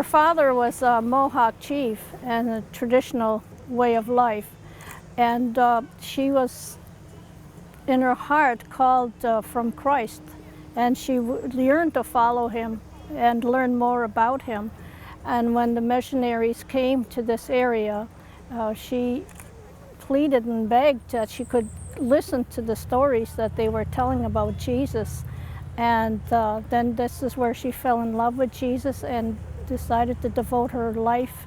Her father was a Mohawk chief and a traditional way of life. And she was, in her heart, called from Christ. And she yearned to follow him and learn more about him. And when the missionaries came to this area, she pleaded and begged that she could listen to the stories that they were telling about Jesus. And then this is where she fell in love with Jesus and decided to devote her life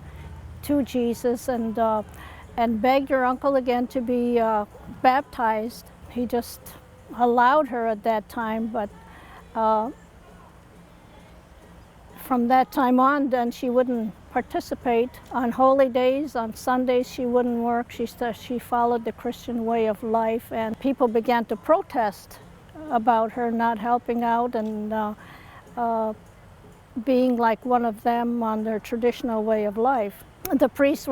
to Jesus, and begged her uncle again to be baptized. He just allowed her at that time, but from that time on, then she wouldn't participate on holy days. On Sundays, she wouldn't work. She followed the Christian way of life, and people began to protest about her not helping out and being like one of them on their traditional way of life. The priests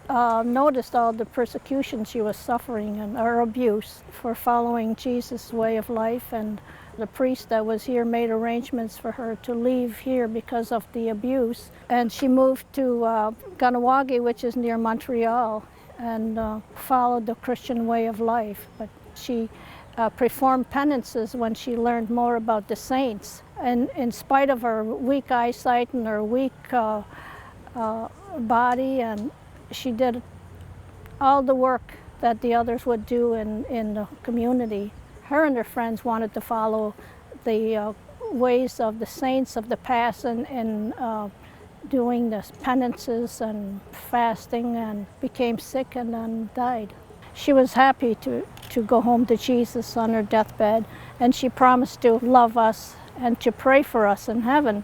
noticed all the persecution she was suffering and her abuse for following Jesus' way of life, and the priest that was here made arrangements for her to leave here because of the abuse. And she moved to Kahnawake, which is near Montreal, and followed the Christian way of life. But she performed penances when she learned more about the saints. And in spite of her weak eyesight and her weak body, and she did all the work that the others would do in the community. Her and her friends wanted to follow the ways of the saints of the past and doing the penances and fasting, and became sick and then died. She was happy to go home to Jesus on her deathbed, and she promised to love us and to pray for us in heaven.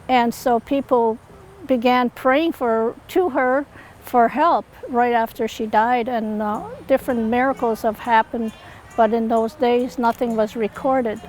And so people began praying to her for help right after she died, and different miracles have happened, but in those days nothing was recorded.